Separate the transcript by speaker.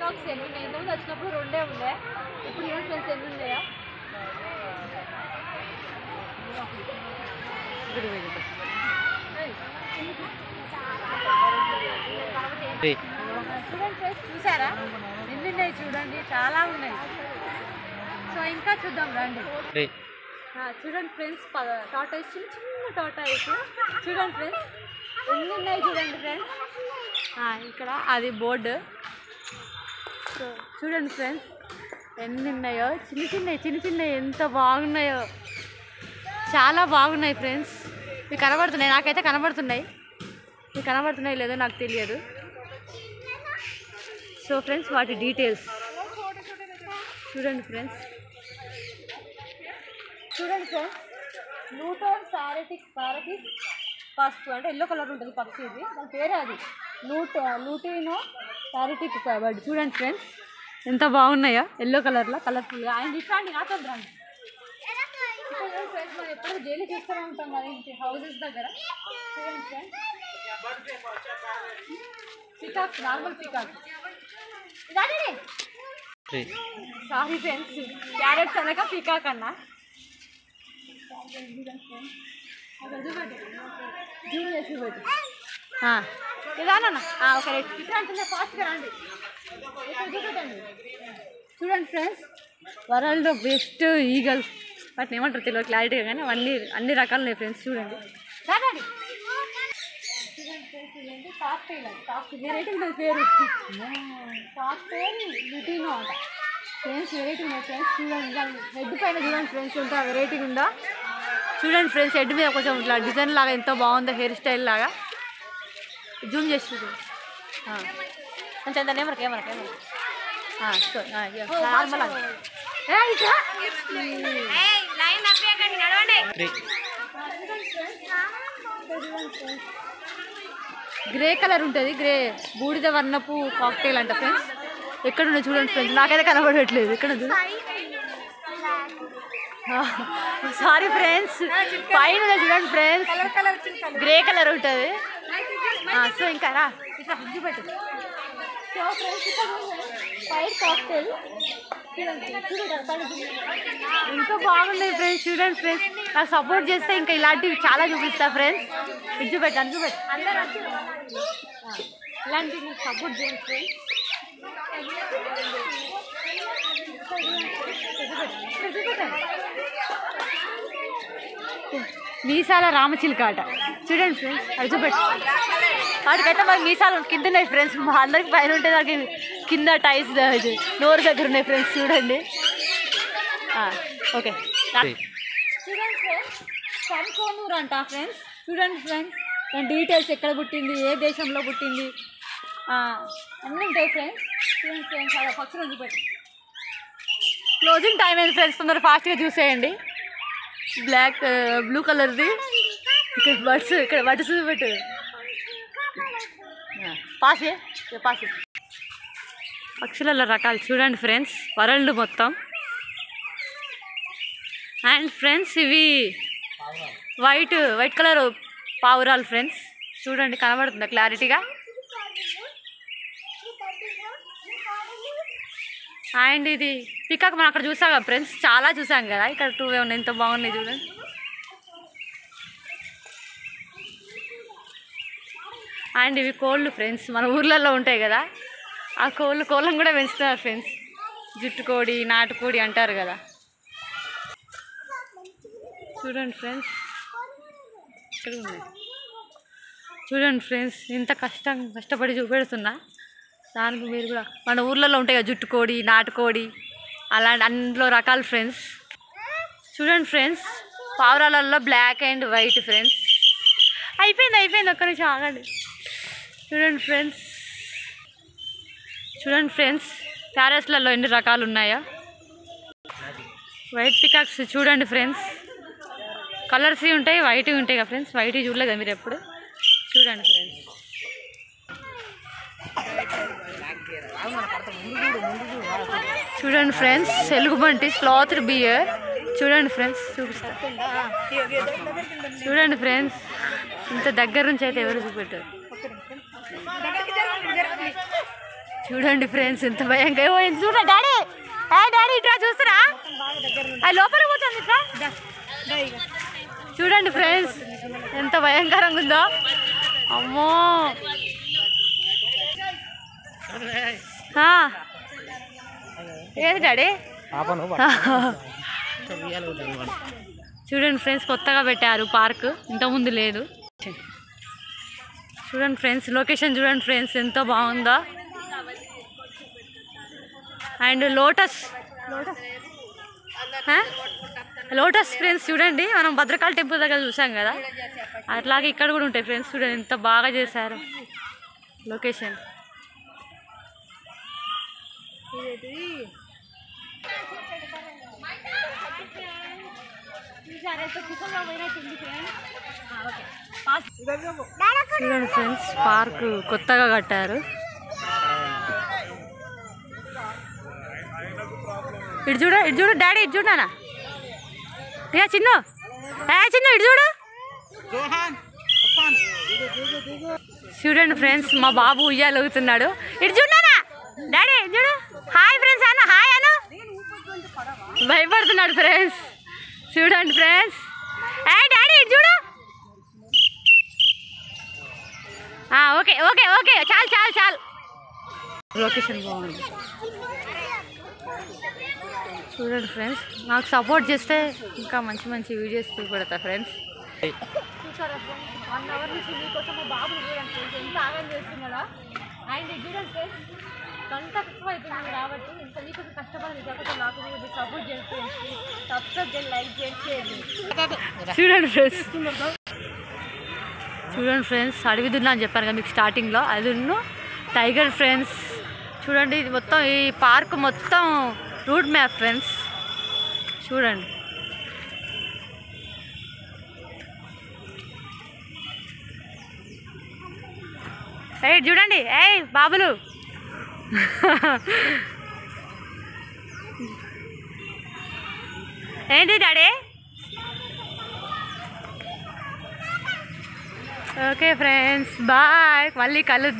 Speaker 1: Peacocks ఎన్ని ఉన్నాయి? ఇంతకుముందు వచ్చినప్పుడు 2 ఉండే, ఇప్పుడు చూడండి ఫ్రెండ్స్ ఎన్ని ఉన్నాయా. చూడండి ఫ్రెండ్స్, చూసారా ఎన్ని ఉన్నాయి చూడండి, చాలా ఉన్నాయి. సో ఇంకా చూద్దాం రండి. చూడండి ఫ్రెండ్స్, టాటాయిస్ చిన్న చిన్న టాటాయిస్ చూడండి ఫ్రెండ్స్ ఎన్ని ఉన్నాయి చూడండి ఫ్రెండ్స్. ఇక్కడ అది బోర్డు. సో చూడండి ఫ్రెండ్స్ ఎన్ని ఉన్నాయో, చిన్న చిన్న ఎంత బాగున్నాయో, చాలా బాగున్నాయి ఫ్రెండ్స్. ఇవి కనబడుతున్నాయి, నాకైతే కనబడుతున్నాయి. ఇవి కనబడుతున్నాయి లేదో నాకు తెలియదు. సో ఫ్రెండ్స్ వాటి డీటెయిల్స్ చూడండి ఫ్రెండ్స్. లూటోన్ పారటిక్ పసుపు అంటే ఎల్లో కలర్ ఉంటుంది పక్షి, ఇది దాని పేరే అది లూటినో పారటిక్ బర్డ్. చూడండి ఫ్రెండ్స్ ఎంత బాగున్నాయో, ఎల్లో కలర్లో కలర్ఫుల్గా. ఆయన ఇట్లాంటి నాతో రండి. ఫ్రెండ్స్ మనం ఎప్పుడు డైలీ చూస్తూనే ఉంటాం కదా ఇంటి హౌసెస్ దగ్గర. చూడండి friends peacock, normal peacock. Sorry friends, carrots అనక పీకాక్ అన్నా. ఇదానన్నా ఒక ఇట్లా ఫాస్ట్గా రండి. చూపెట్టండి. చూడండి ఫ్రెండ్స్ వరల్డ్ బెస్ట్ ఈగల్స్, వాటిని ఏమంటారు తెలియదు క్లారిటీగా, కానీ అన్ని రకాలు ఉన్నాయి ఫ్రెండ్స్. చూడండి రాకండి. చూడండి కాక్టైల్ వెరైటీ ఉంటుంది పేరు, కాక్టైల్ లుటినో అంట ఫ్రెండ్స్. వెరైటీ ఉన్నాయి ఫ్రెండ్స్. చూడండి హెడ్ పైన చూడండి ఫ్రెండ్స్ ఎంత వెరైటీగా ఉందా. చూడండి ఫ్రెండ్స్ హెడ్ మీద కొంచెం ఇట్లా డిజైన్ లాగా ఎంతో బాగుందో, హెయిర్ స్టైల్ లాగా. జూమ్ చేసి చూడండి కొంచెం కెమెరా గ్రే కలర్ ఉంటుంది, బూడిద వర్ణపు కాక్టైల్ అంట ఫ్రెండ్స్. ఎక్కడున్నా చూడండి ఫ్రెండ్స్, నాకైతే కనబడట్లేదు. ఎక్కడ సారీ ఫ్రెండ్స్, పైన చూడండి ఫ్రెండ్స్ గ్రే కలర్ ఉంటుంది. సో ఇంకా రా ఇట్లా చూపెట్టు. సో ఫ్రెండ్స్ వైట్ కాక్టైల్ ఇంకా బాగున్నాయి ఫ్రెండ్స్. చూడండి ఫ్రెండ్స్ నాకు సపోర్ట్ చేస్తే ఇంకా ఇలాంటివి చాలా చూపిస్తా ఫ్రెండ్స్. చూపెట్టు అందరూ ఇలాంటివి సపోర్ట్ చేయండి ఫ్రెండ్స్. మీసాల రామచిలుక ఆట చూడండి ఫ్రెండ్స్, అది చూపెట్టు. వాటికైతే మాకు మీసాలు కింద ఉన్నాయి ఫ్రెండ్స్, మా అందరికి పైన ఉంటే నాకు కింద టైస్ నోరు దగ్గర ఉన్నాయి ఫ్రెండ్స్. చూడండి ఓకే. చూడండి ఫ్రెండ్స్ సన్కోనూరు అంట ఫ్రెండ్స్. చూడండి ఫ్రెండ్స్ దాని డీటెయిల్స్, ఎక్కడ పుట్టింది, ఏ దేశంలో పుట్టింది, అన్నీ ఉంటాయి ఫ్రెండ్స్. చూడండి ఫ్రెండ్స్ అలా పక్షులను చూపెట్టు. క్లోజింగ్ టైం అయింది ఫ్రెండ్స్, తొందర ఫాస్ట్గా చూసేయండి. బ్లూ కలర్ది ఇక్కడ బర్డ్స్ చూపెట్టు. పాసే పక్షులలో రకాలు చూడండి ఫ్రెండ్స్, వరల్డ్ మొత్తం. అండ్ ఫ్రెండ్స్ ఇవి వైట్ కలర్ పావురాలు ఫ్రెండ్స్. చూడండి కనబడుతుందా క్లారిటీగా. అండ్ ఇది పికాక్ మనం అక్కడ చూసాం కదా ఫ్రెండ్స్, చాలా చూసాం కదా. ఇక్కడ 2 ఉన్నాయి, ఎంత బాగున్నాయి చూడండి. అండ్ ఇవి కోళ్ళు ఫ్రెండ్స్, మన ఊర్లలో ఉంటాయి కదా ఆ కోళ్ళను కూడా పెంచుతున్నారు ఫ్రెండ్స్. జుట్టుకోడి, నాటుకోడి అంటారు కదా. చూడండి ఫ్రెండ్స్ ఇక్కడ ఉన్నాయి. చూడండి ఫ్రెండ్స్ ఎంత కష్టపడి చూపెడుతున్నా. దానికి మీరు కూడా మన ఊర్లలో ఉంటాయి కదా జుట్టుకోడి, నాటుకోడి, అలాంటి అందులో రకాలు ఫ్రెండ్స్. చూడండి ఫ్రెండ్స్ పావురాలలో బ్లాక్ అండ్ వైట్ ఫ్రెండ్స్. అయిపోయింది ఒక్క నిమిషం ఆగండి. చూడండి ఫ్రెండ్స్ ప్యారెట్స్లలో ఎన్ని రకాలు ఉన్నాయో. వైట్ పికాక్స్ చూడండి ఫ్రెండ్స్, కలర్స్ ఉంటాయి, వైట్ ఉంటాయి కదా ఫ్రెండ్స్. వైట్ చూడలేదా మీరు ఎప్పుడు? చూడండి ఫ్రెండ్స్ చూడండి ఫ్రెండ్స్ ఎలుగుబంటి స్లాత్ బియర్. చూడండి ఫ్రెండ్స్ చూపిస్తా. చూడండి ఫ్రెండ్స్ ఇంత దగ్గర నుంచి అయితే ఎవరు చూపెట్టారు. చూడండి ఫ్రెండ్స్ ఎంత భయంగా పోయింది. చూడ డాడీ, డాడీ ఇట్లా చూస్తారా, అది లోపల కూర్చోండి ఇట్లా. చూడండి ఫ్రెండ్స్ ఎంత భయంకరంగా ఉందో. అమ్మో ఏది డాడీ? చూడండి ఫ్రెండ్స్ కొత్తగా పెట్టారు పార్క్, ఇంతకుముందు లేదు. చూడండి ఫ్రెండ్స్ లొకేషన్ చూడండి ఫ్రెండ్స్ ఎంత బాగుందో. అండ్ లోటస్ ఫ్రెండ్స్ చూడండి, మనం భద్రకాళి టెంపుల్ దగ్గర చూసాం కదా, అట్లాగే ఇక్కడ కూడా ఉంటాయి ఫ్రెండ్స్. చూడండి ఎంత బాగా చేశారు లొకేషన్. చూడండి ఫ్రెండ్స్ పార్క్ కొత్తగా కట్టారు. ఇటు చూడు డాడీ, ఇటు చూడనా చిన్ను, చిన్ను ఇటు చూడు. చూడండి ఫ్రెండ్స్ మా బాబు ఉయ్యాలుగుతున్నాడు. ఇటు చూడనా డాడీ, ఇటు చూడు. హాయ్ ఫ్రెండ్స్ అన్న, హాయ్ అన్న. భయపడుతున్నాడు ఫ్రెండ్స్. చూడండి ఫ్రెండ్స్, డాడీ ఇటు చూడు. ఓకే ఓకే ఓకే చాలు చాలు చాలు. లొకేషన్ బాగుంది. చూడండి ఫ్రెండ్స్ నాకు సపోర్ట్ చేస్తే ఇంకా మంచి మంచి వీడియోస్ చూపెడతా ఫ్రెండ్స్. చూసారా ఫ్రెండ్స్ 1 అవర్ నుంచి మీకోసం మా బాబు చూడండి ఫ్రెండ్స్ ఎంత ఆగం చేస్తున్నాడా. అండ్ చూడండి ఫ్రెండ్స్ గంట ఎక్కువ అవుతుంది కాబట్టి ఇంత మీకోసం కష్టపడి కాకపోతే నాకు కూడా సపోర్ట్ చేస్తే సబ్స్క్రైబ్ చేయండి, లైక్ చేయండి. చూడండి ఫ్రెండ్స్, చూడండి ఫ్రెండ్స్ అడవి దున్నా అని చెప్పాను కదా మీకు స్టార్టింగ్లో, అది టైగర్ ఫ్రెండ్స్. చూడండి ఇది మొత్తం ఈ పార్క్ మొత్తం రూట్ మ్యాప్ ఫ్రెండ్స్. చూడండి చూడండి బాబులు. ఏంటి డాడీ? ఓకే ఫ్రెండ్స్ బాయ్, మళ్ళీ కలుద్దాం.